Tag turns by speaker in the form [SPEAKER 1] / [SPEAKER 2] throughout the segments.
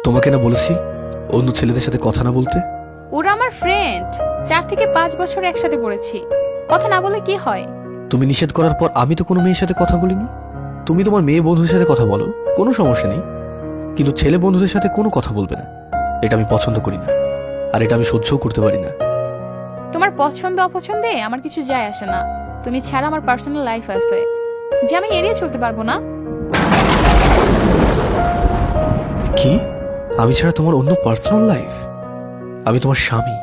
[SPEAKER 1] তোমাকে না বলেছি অন্য ছেলেদের সাথে কথা না বলতে?
[SPEAKER 2] ওরা আমার ফ্রেন্ড, 4 থেকে 5 বছর একসাথে পড়েছি। কথা না বলে কি হয়?
[SPEAKER 1] তুমি নিষেধ করার পর আমি তো কোনো মেয়ের সাথে কথা বলিনি। তুমি তোমার মেয়ে বন্ধুদের সাথে কথা বলো, কোনো সমস্যা নেই, কিন্তু ছেলে বন্ধুদের সাথে কোনো কথা বলবে না। এটা আমি পছন্দ করি না, আর এটা আমি সহ্যও করতে পারি না।
[SPEAKER 2] তোমার পছন্দ অপছন্দে আমার কিছু যায় আসে না। তুমি ছাড়া আমার পার্সোনাল লাইফ আছে, যে আমি এড়িয়ে চলতে পারবো না।
[SPEAKER 1] কি? আমি ছাড়া তোমার অন্য পার্সোনাল লাইফ? আমি তোমার স্বামী,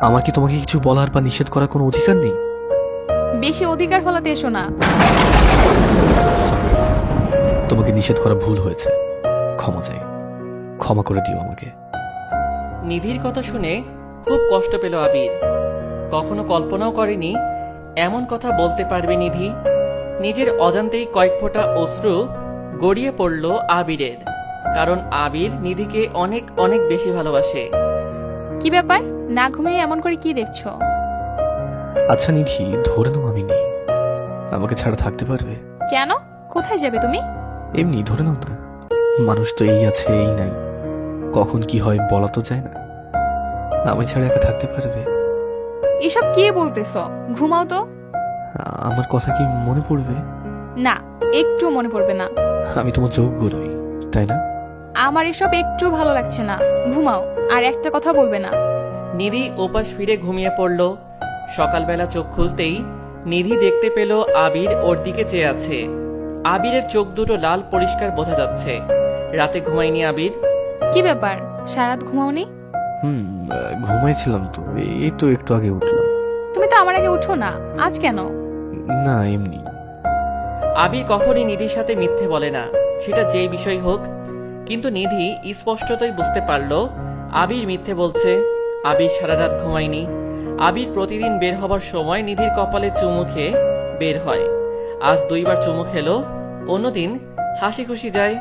[SPEAKER 1] আমার কি তোমাকে কিছু বলার বা নিষেধ করার কোনো অধিকার নেই?
[SPEAKER 2] বেশি অধিকার ফলাতে এসো না।
[SPEAKER 1] Sorry, তোমাকে নিষেধ করা ভুল হয়েছে, ক্ষমা চাই, ক্ষমা করে দিও আমাকে।
[SPEAKER 3] নিধির কথা শুনে খুব কষ্ট পেল আবির। কখনো কল্পনাও করেনি এমন কথা বলতে পারবে নিধি। নিজের অজান্তেই কয়েক ফোঁটা অশ্রু গড়িয়ে পড়ল আবিরের, কারণ আবির নিধিকে অনেক অনেক বেশি ভালোবাসে।
[SPEAKER 2] কি ব্যাপার, না ঘুমিয়ে এমন করে কি দেখছো?
[SPEAKER 1] আচ্ছা নিধি, ধরে নাও আমি নেই, আমাকে ছাড়া থাকতে পারবে?
[SPEAKER 2] কেন? কোথায় যাবে তুমি?
[SPEAKER 1] এমনি ধরে নাও না, মানুষ তো এই আছে এই নাই, কখন কি হয় বলা তো যায় না। আমি ছাড়া একা থাকতে পারবে?
[SPEAKER 2] এসব কি বলতেছো? ঘুমাও তো।
[SPEAKER 1] আমার কথা কি মনে পড়বে?
[SPEAKER 2] না, একটু মনে পড়বে না।
[SPEAKER 1] আমি তোমার যোগ্য নই, তাই না?
[SPEAKER 2] আমার এসব একটু ভালো লাগছে না। ঘুমাও, আর একটা কথা বলবে না।
[SPEAKER 3] নিধি ওপাশ ফিরে ঘুমিয়ে পড়ল। সকালবেলা চোখ খুলতেই নিধি দেখতে পেল আবির ওর দিকে চেয়ে আছে। আবিরের চোখ দুটো লাল, পরিষ্কার বোঝা যাচ্ছে রাতে ঘুমায়নি আবির।
[SPEAKER 2] কি ব্যাপার, সারাত ঘুমাওনি?
[SPEAKER 1] ঘুমাইছিলাম তো, এই তো একটু আগে উঠলাম।
[SPEAKER 2] তুমি তো আমার আগে উঠো না, আজ কেন?
[SPEAKER 1] না এমনি।
[SPEAKER 3] আবির কখনই নিধির সাথে মিথ্যে বলে না, সেটা যেই বিষয় হোক। কিন্তু নিধি স্পষ্টতই বুঝতে পারল আবির মিথ্যে বলছে। আবির সারা রাত ঘুমায়নি। আবির প্রতিদিন বের হবার সময় নিধির কপালে চুমু খেয়ে বের হয়। আজ 2বার চুমু খেলো, অন্যদিন হাসি খুশি যায়।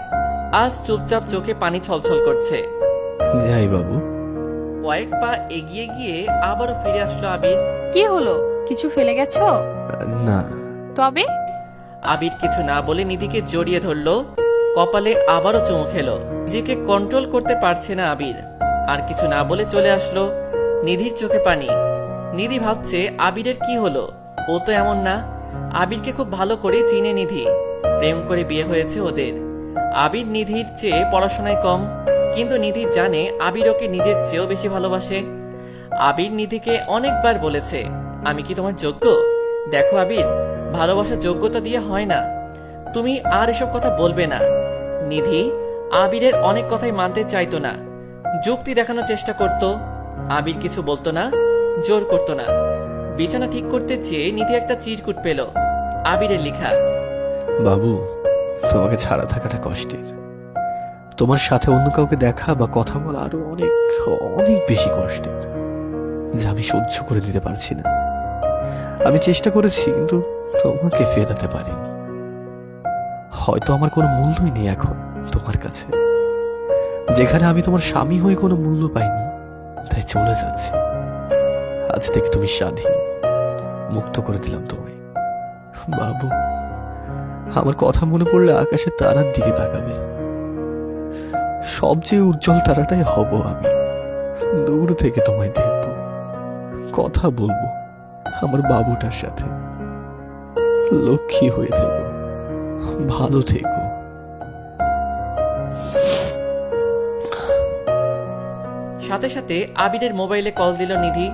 [SPEAKER 3] আজ চুপচাপ চোখে পানি ছলছল করছে।
[SPEAKER 1] যাই বাবু।
[SPEAKER 3] কয়েক পা এগিয়ে গিয়ে আবারও ফিরে আসলো আবির।
[SPEAKER 2] কি হলো, কিছু ফেলে গেছো?
[SPEAKER 1] না।
[SPEAKER 2] তবে?
[SPEAKER 3] আবির কিছু না বলে নিধিকে জড়িয়ে ধরলো, কপালে আবারও চুমু খেলো। নিজেকে কন্ট্রোল করতে পারছে না আবির, আর কিছু না বলে চলে আসলো। নিধির চোখে পানি। নিধি ভাবছে আবিরের কি হলো, ও তো এমন না। আবিরকে খুব ভালো করে চিনে নিধি, প্রেম করে বিয়ে হয়েছে ওদের। আবির নিধির চেয়ে পড়াশোনায় কম, কিন্তু নিধি জানে আবির ওকে নিজের চেয়েও বেশি ভালোবাসে। আবির নিধিকে অনেকবার বলেছে, আমি কি তোমার যোগ্য? দেখো আবির, ভালোবাসা যোগ্যতা দিয়ে হয় না, তুমি আর এসব কথা বলবে না। নিধি আবিরের অনেক কথাই মানতে চাইতো না, যুক্তি দেখানোর চেষ্টা করত। আবির কিছু বলতো না, জোর করতো না। বিছানা ঠিক করতে চেয়ে নিধি একটা চিরকুট পেল, আবিরের লেখা।
[SPEAKER 1] বাবু, তোমাকে ছাড়া থাকাটা কষ্টের, তোমার সাথে অন্য কাউকে দেখা বা কথা বলা আরো অনেক অনেক বেশি কষ্টের, যা আমি সহ্য করে দিতে পারছি না। আমি চেষ্টা করেছি, কিন্তু তোমাকে ফেরাতে পারিনি। হয়তো আমার কোনো মূল্যই নেই এখন তোমার কাছে, যেখানে আমি তোমার স্বামী হয়ে কোনো মূল্য পাইনি, তাই চলে যাচ্ছি। আজ থেকে তুমি স্বাধীন, মুক্ত করে দিলাম তোমায়। বাবু, আমার কথা মনে পড়লে আকাশের তারার দিকে তাকাবে। সবচেয়ে উজ্জ্বল তারাটাই হব আমি। দূর থেকে তোমায় দেখব, কথা বলবো আমার বাবুটার সাথে। লক্ষ্মী হয়ে থেকো, ভালো থেকো।
[SPEAKER 3] সাথে সাথে আবিরের মোবাইলে কল দিল নিধি।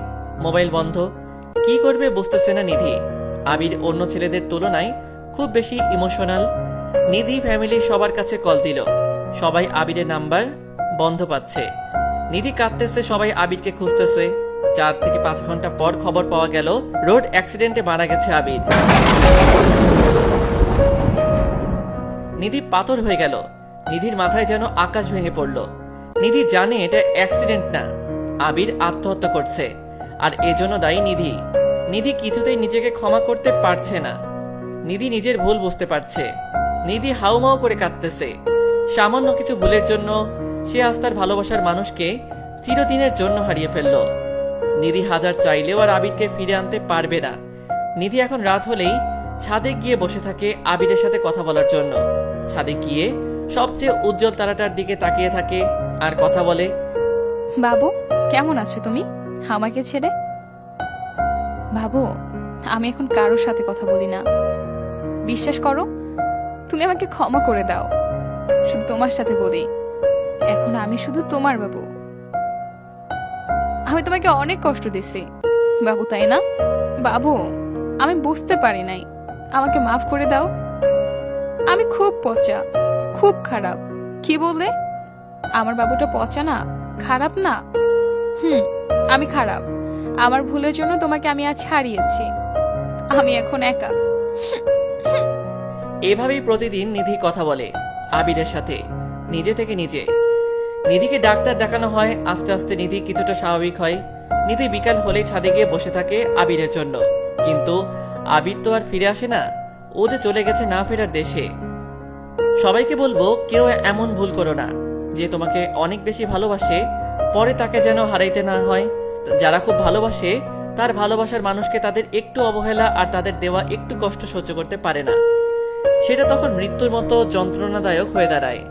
[SPEAKER 3] মোবাইল বন্ধ। কি করবে বুঝতেছে না নিধি। আবির অন্য ছেলেদের তুলনায় খুব বেশি ইমোশনাল। নিধি ফ্যামিলির সবার কাছে কল দিল, সবাই আবিরের নাম্বার বন্ধ পাচ্ছে। নিধি কাঁদতেছে, সবাই আবিরকে খুঁজতেছে। 4 থেকে 5 ঘন্টা পর খবর পাওয়া গেল রোড অ্যাক্সিডেন্টে মারা গেছে আবির। নিধি পাথর হয়ে গেল। নিধির মাথায় যেন আকাশ ভেঙে পড়ল। নিধি জানে এটা অ্যাক্সিডেন্ট না, আবির আত্মহত্যা করছে, আর এজন্য দায়ী নিধি। নিধি কিছুতেই নিজেকে ক্ষমা করতে পারছে না। নিধি নিজের ভুল বুঝতে পারছে। নিধি হাউমাউ করে কাঁদতেছে। সামান্য কিছু ভুলের জন্য সে আজ তার ভালোবাসার মানুষকে চিরদিনের জন্য হারিয়ে ফেলল। নিধি হাজার চাইলেও আর আবিরকে ফিরে আনতে পারবে না। নিধি এখন রাত হলেই ছাদে গিয়ে বসে থাকে আবিরের সাথে কথা বলার জন্য। ছাদে গিয়ে সবচেয়ে উজ্জ্বল তারাটার দিকে তাকিয়ে থাকে আর কথা বলে।
[SPEAKER 2] বাবু কেমন আছো তুমি আমাকে ছেড়ে? বাবু আমি এখন কারোর সাথে কথা বলি না, বিশ্বাস করো। তুমি আমাকে ক্ষমা করে দাও, শুধু তোমার সাথে বলি। এখন আমি শুধু তোমার বাবু। আমি তোমাকে অনেক কষ্ট দিছি বাবু, তাই না? বাবু আমি বুঝতে পারি নাই, আমাকে মাফ করে দাও। আমি খুব পচা, খুব খারাপ। কি বললে? আমার বাবুটা পচা না, খারাপ না? আমি খারাপ। আমার ভুলের জন্য তোমাকে আমি আজ হারিয়েছি। আমি এখন একা।
[SPEAKER 3] এভাবেই প্রতিদিন নিধি কথা বলে আবিরের সাথে, নিজে থেকে নিজে। নিধিকে ডাক্তার দেখানো হয়, আস্তে আস্তে নিধি কিছুটা স্বাভাবিক হয়। নিধি বিকাল হলেই ছাদে গিয়ে বসে থাকে আবিরের জন্য, কিন্তু আবির তো আর ফিরে আসে না। ও যে চলে গেছে না ফেরার দেশে। সবাইকে বলবো, কেউ এমন ভুল করো না যে তোমাকে অনেক বেশি ভালোবাসে পরে তাকে যেন হারাইতে না হয়। যারা খুব ভালোবাসে তার ভালোবাসার মানুষকে তাদের একটু অবহেলা আর তাদের দেওয়া একটু কষ্ট সহ্য করতে পারে না, সেটা তখন মৃত্যুর মতো যন্ত্রণাদায়ক হয়ে দাঁড়ায়।